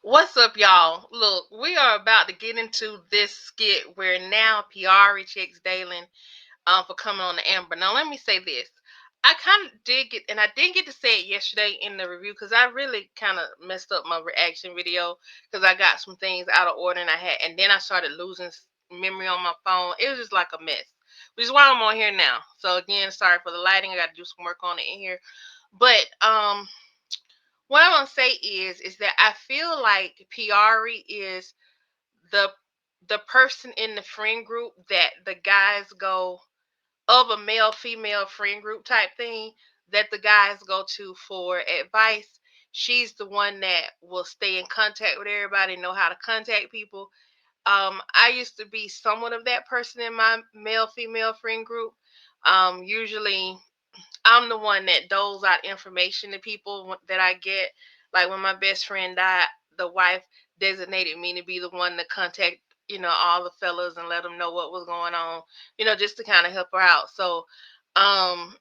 What's up, y'all? Look, we are about to get into this skit where now Piarry checks Dalen for coming on the Amber. Now, let me say this. I kind of did get, and I didn't get to say it yesterday in the review because I really kind of messed up my reaction video because I got some things out of order and then I started losing memory on my phone. It was just like a mess, which is why I'm on here now. So again, sorry for the lighting. I got to do some work on it in here. But what I'm gonna say is that I feel like Piari is the the person in the friend group that the guys go of a male female friend group type thing that the guys go to for advice. She's the one that will stay in contact with everybody, know how to contact people. I used to be somewhat of that person in my male female friend group. Usually I'm the one that doles out information to people that I get. Like when my best friend died, the wife designated me to be the one to contact, all the fellas and let them know what was going on, just to kind of help her out. So, um,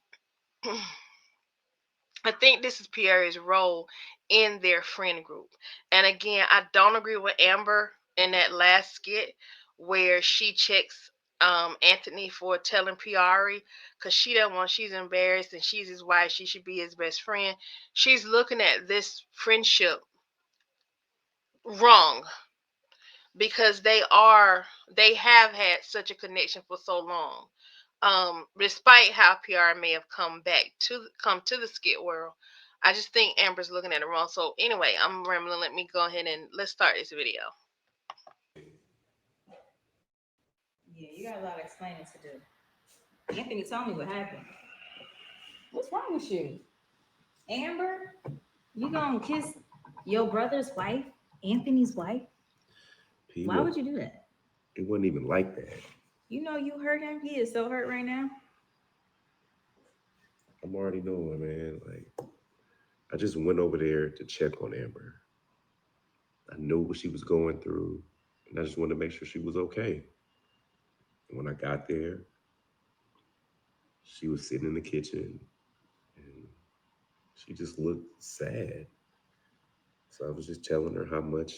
I think this is Pierre's role in their friend group. And again, I don't agree with Amber in that last skit where she checks Anthony for telling Pierre because she don't want, she's embarrassed and she's his wife. She should be his best friend. She's looking at this friendship wrong because they have had such a connection for so long. Despite how PR may have come to the skit world, I just think Amber's looking at it wrong. So anyway, I'm rambling. Let me go ahead and let's start this video. Yeah, you got a lot of explaining to do. Anthony, tell me what happened. What's wrong with you? Amber, you gonna kiss your brother's wife, Anthony's wife? He Why was would you do that? it wasn't even like that. You know you hurt him. He is so hurt right now. I'm already knowing, man. Like I just went over there to check on Amber. I knew what she was going through, and I just wanted to make sure she was okay. And when I got there, she was sitting in the kitchen, and she just looked sad. So I was just telling her how much,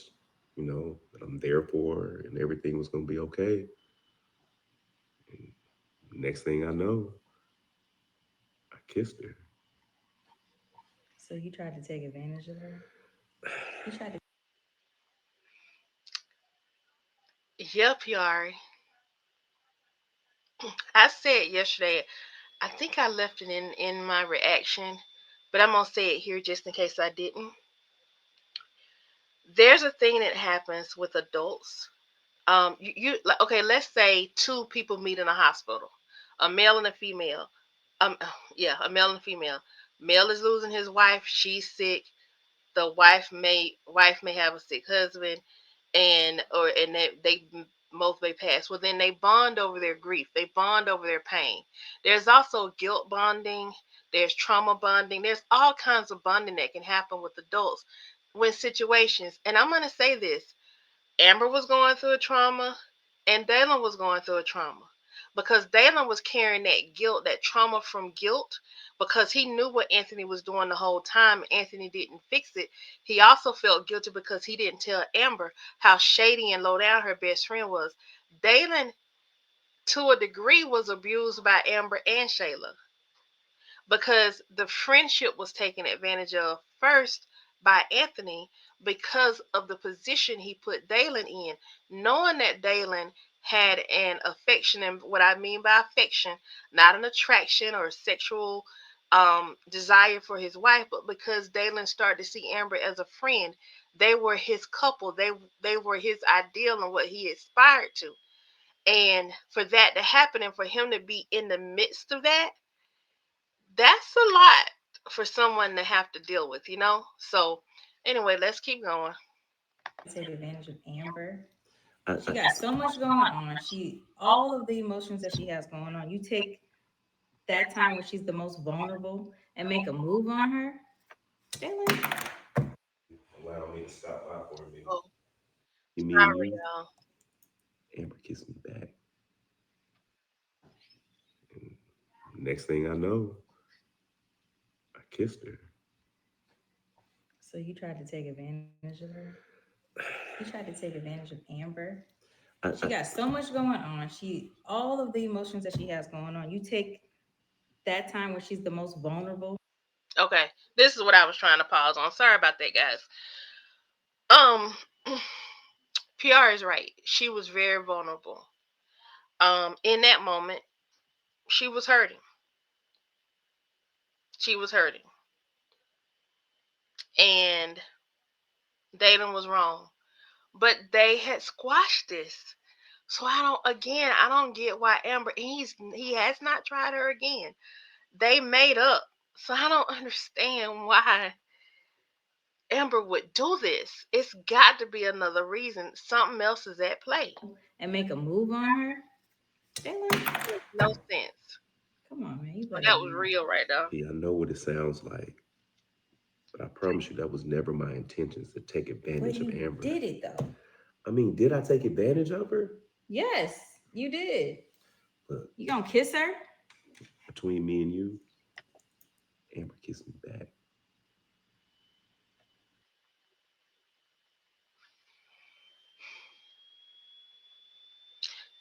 that I'm there for her, and everything was gonna be okay. And next thing I know, I kissed her. So you tried to take advantage of her. You tried to. Yep, Yari. I said yesterday. I think I left it in my reaction, but I'm gonna say it here just in case I didn't. There's a thing that happens with adults. Okay, let's say two people meet in a hospital, a male and a female. Um, yeah, a male and a female. Male is losing his wife. She's sick. The wife may have a sick husband, and they both may pass. Well, then they bond over their grief. They bond over their pain. There's also guilt bonding. There's trauma bonding. There's all kinds of bonding that can happen with adults when situations. And I'm gonna say this: Amber was going through a trauma, and Dalen was going through a trauma because Dalen was carrying that guilt, that trauma from guilt, because he knew what Anthony was doing the whole time. Anthony didn't fix it. He also felt guilty because he didn't tell Amber how shady and low down her best friend was. Dalen, to a degree, was abused by Amber and Shayla because the friendship was taken advantage of first by Anthony because of the position he put Dalen in, knowing that Dalen had an affection, and what I mean by affection, not an attraction or sexual desire for his wife, but because Dalen started to see Amber as a friend, they were his couple. They were his ideal and what he aspired to. And for that to happen and for him to be in the midst of that, that's a lot for someone to have to deal with. So anyway, let's keep going. Take advantage of Amber. I, She I, got so much going on. She all of the emotions that she has going on. You take that time when she's the most vulnerable and make a move on her. Dalen, Allow me to stop by for a minute. Oh, You mean sorry, you? y'all. Amber kissed me back. And next thing I know, I kissed her. so you tried to take advantage of her. He tried to take advantage of Amber. She I got so much going on. She all of the emotions that she has going on. You take that time where she's the most vulnerable. Okay, this is what I was trying to pause on. Sorry about that, guys. Um, PR is right. She was very vulnerable. In that moment, she was hurting. She was hurting, and Dalen was wrong. But they had squashed this. So I don't get why Amber, he has not tried her again. They made up. So I don't understand why Amber would do this. It's got to be another reason. Something else is at play. And make a move on her. Jalen, Makes no sense. come on, man. You But better that was than that. real right there. I know what it sounds like, but I promise you that was never my intentions to take But advantage of you Amber. did it though. I mean, did I take advantage of her? Yes, you did. Look, You gonna kiss her? between me and you, Amber kissed me back.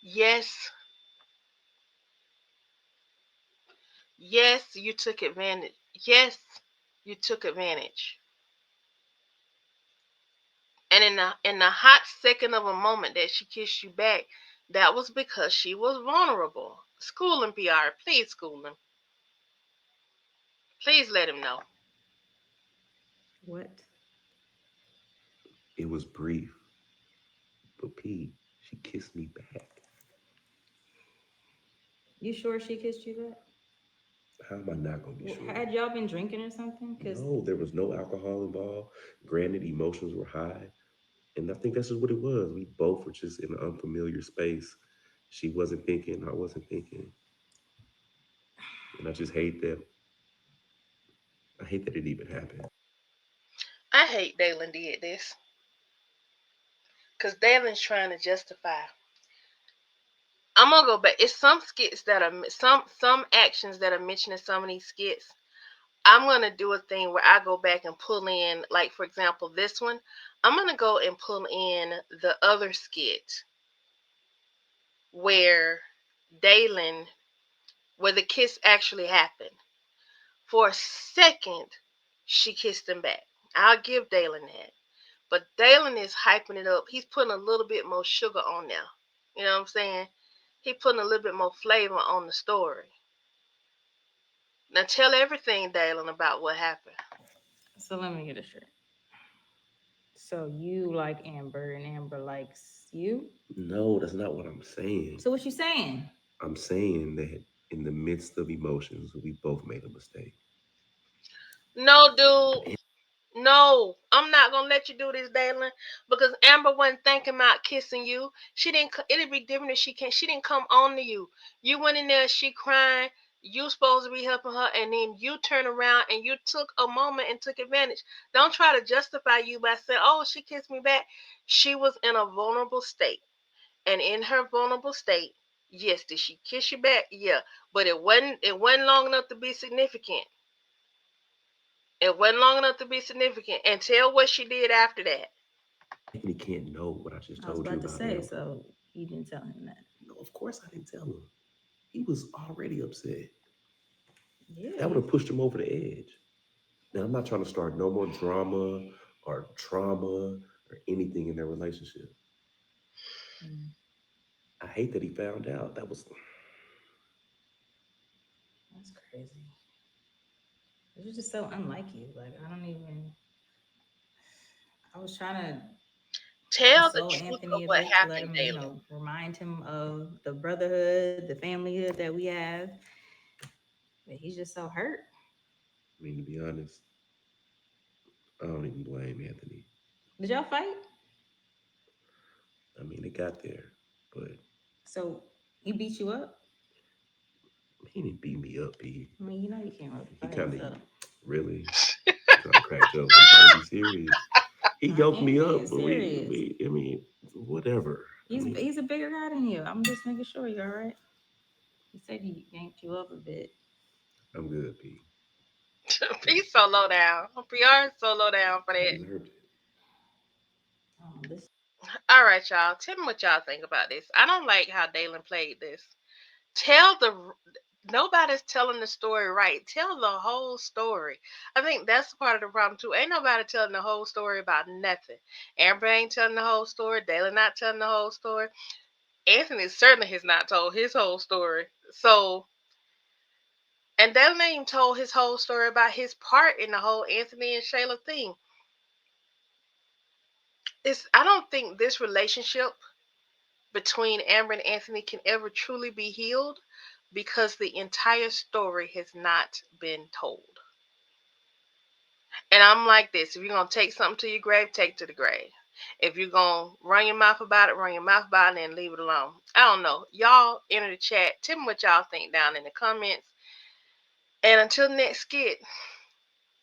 Yes, yes, you took advantage. Yes, you took advantage. And in the hot second of a moment that she kissed you back, that was because she was vulnerable. School him, PR. Please school him. Please let him know. What? It was brief, but P, she kissed me back. You sure she kissed you back? How am I not gonna be sure? Had y'all been drinking or something? Cause No, there was no alcohol involved. Granted, emotions were high, and I think that's just what it was. We both were just in an unfamiliar space. She wasn't thinking, I wasn't thinking, and I just hate that. I hate that it even happened. I hate Dalen did this. Because Dalen's trying to justify. I'm gonna go back. It's some skits that are some actions that are mentioned in some of these skits. I'm gonna do a thing where I go back and pull in, like for example, this one. I'm gonna go and pull in the other skit where Dalen, where the kiss actually happened. For a second, she kissed him back. I'll give Dalen that. But Dalen is hyping it up. He's putting a little bit more sugar on there. You know what I'm saying? He putting a little bit more flavor on the story. Now tell everything, Dalen, about what happened. so let me get it straight. So you like Amber and Amber likes you? No, that's not what I'm saying. So what you saying? I'm saying that in the midst of emotions, we both made a mistake. No, dude. No, I'm not gonna let you do this, Dalen, because Amber wasn't thinking about kissing you. She didn't. It'd be different if she can. She didn't come on to you. You went in there. She crying. You supposed to be helping her, and then you turn around and you took a moment and took advantage. Don't try to justify you by saying, "Oh, she kissed me back." She was in a vulnerable state, and in her vulnerable state, yes, did she kiss you back? Yeah, but it wasn't. It wasn't long enough to be significant. It wasn't long enough to be significant. And tell what she did after that. He can't know what I just I was told you about to about say, Amber. so you didn't tell him that. No, of course I didn't tell him. He was already upset. Yeah, That would have pushed him over the edge. Now, I'm not trying to start no more drama or trauma or anything in their relationship. mm, I hate that he found out. That was, that's crazy. It was just so unlike you. Like I don't even. I was trying to Tell the console truth of Anthony a what bit to let happened, him, Dalen. remind him of the brotherhood, the familyhood that we have. But he's just so hurt. I mean, to be honest, I don't even blame Anthony. Did y'all fight? I mean, it got there, but So he beat you up? he didn't beat me up. I mean, you know you can't really He fight, kind of so really. I'm trying to crack jokes. I'm trying to be serious. He I yoked am me being up, but serious. I mean, whatever. I mean, He's a bigger guy than you. I'm just making sure you're all right. He said he yanked you up a bit. I'm good, P. He's so low down. PR is so low down for I that. deserved it. This. All right, y'all. Tell me what y'all think about this. I don't like how Dalen played this. Tell the Nobody's telling the story right. Tell the whole story. I think that's part of the problem too. Ain't nobody telling the whole story about nothing. Amber ain't telling the whole story. Dalen not telling the whole story. Anthony certainly has not told his whole story. So, and Dalen ain't even told his whole story about his part in the whole Anthony and Shayla thing. I don't think this relationship between Amber and Anthony can ever truly be healed because the entire story has not been told. And I'm like this: if you're gonna take something to your grave, take it to the grave. If you're gonna run your mouth about it, run your mouth about it and leave it alone. I don't know. Y'all enter the chat. Tell me what y'all think down in the comments. And until next skit,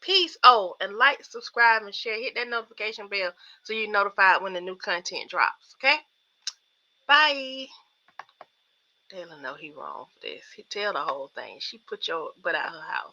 peace. Oh, and like, subscribe, and share. Hit that notification bell so you're notified when the new content drops. Okay? Bye. Taylor know he wrong for this. He tell the whole thing. She put your butt out her house.